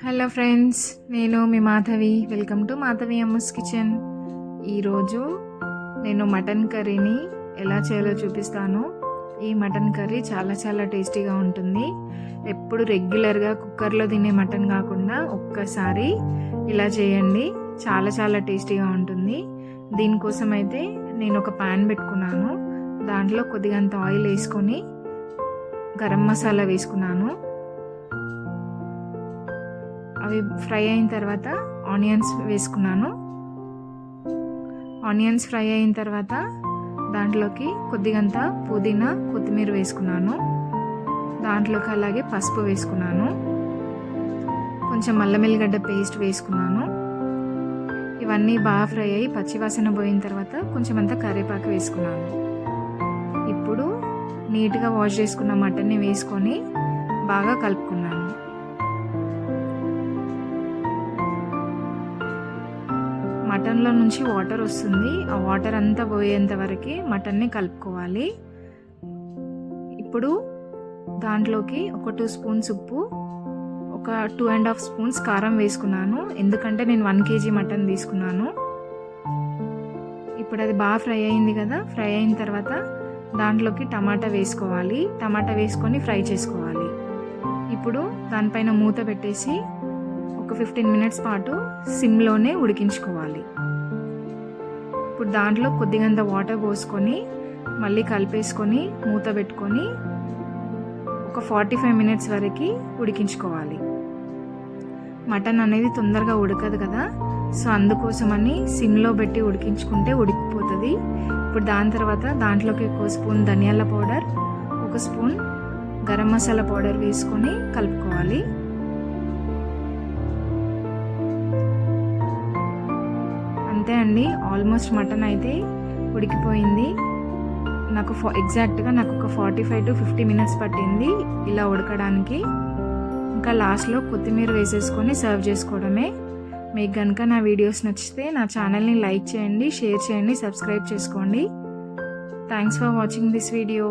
Hello friends, నేను మీ Madhavi. Welcome to Madhavi Amma's kitchen. ఈరోజు నేను మటన్ కర్రీని ఎలా చేయాలో చూపిస్తాను. ఈ మటన్ కర్రీ చాలా టేస్టీగా ఉంటుంది. ఎప్పుడు రెగ్యులర్గా కుక్కర్లో తినే మటన్ కాకుండా ఒక్కసారి ఇలా చేయండి, చాలా టేస్టీగా ఉంటుంది. దీనికోసం అయితే నేను ఒక ప్యాన్ పెట్టుకున్నాను. దాంట్లో కొద్దిగంత ఆయిల్ వేసుకొని గరం మసాలా వేసుకున్నాను. అవి ఫ్రై అయిన తర్వాత ఆనియన్స్ వేసుకున్నాను. ఆనియన్స్ ఫ్రై అయిన తర్వాత దాంట్లోకి కొద్దిగంత పుదీనా, కొత్తిమీర వేసుకున్నాను. దాంట్లోకి అలాగే పసుపు వేసుకున్నాను. కొంచెం అల్లం వెల్లిగడ్డ పేస్ట్ వేసుకున్నాను. ఇవన్నీ బాగా ఫ్రై అయ్యి పచ్చివాసన పోయిన తర్వాత కొంచెం అంతా కరివేపాకు వేసుకున్నాను. ఇప్పుడు నీట్గా వాష్ చేసుకున్న మటన్ని వేసుకొని బాగా కలుపుకున్నాను. మటన్లో నుంచి వాటర్ వస్తుంది. ఆ వాటర్ అంతా పోయేంత వరకు మటన్ని కలుపుకోవాలి. ఇప్పుడు దాంట్లోకి ఒక 2 స్పూన్స్ ఉప్పు, ఒక 2.5 స్పూన్స్ కారం వేసుకున్నాను. ఎందుకంటే నేను 1 kg మటన్ తీసుకున్నాను. ఇప్పుడు అది బాగా ఫ్రై అయింది కదా. ఫ్రై అయిన తర్వాత దాంట్లోకి టమాటా వేసుకోవాలి. టమాటా వేసుకొని ఫ్రై చేసుకోవాలి. ఇప్పుడు దానిపైన మూత పెట్టేసి ఒక 15 మినిట్స్ పాటు సిమ్లోనే ఉడికించుకోవాలి. ఇప్పుడు దాంట్లో కొద్దిగంత వాటర్ పోసుకొని మళ్ళీ కలిపేసుకొని మూత పెట్టుకొని ఒక 45 మినిట్స్ వరకు ఉడికించుకోవాలి. మటన్ అనేది తొందరగా ఉడకదు కదా, సో అందుకోసమని సిమ్లో పెట్టి ఉడికించుకుంటే ఉడికిపోతుంది. ఇప్పుడు దాని తర్వాత దాంట్లోకి 1 స్పూన్ ధనియాల powder, 1 spoon garam masala powder వేసుకొని కలుపుకోవాలి. అంతే అండి, ఆల్మోస్ట్ మటన్ అయితే ఉడికిపోయింది. నాకు ఎగ్జాక్ట్గా ఒక 45 to 50 మినిట్స్ పట్టింది ఇలా ఉడకడానికి. ఇంకా లాస్ట్లో కొత్తిమీర వేసేసుకొని సర్వ్ చేసుకోవడమే. మీకు కనుక నా వీడియోస్ నచ్చితే నా ఛానల్ని లైక్ చేయండి, షేర్ చేయండి, సబ్స్క్రైబ్ చేసుకోండి. Thanks for watching this video.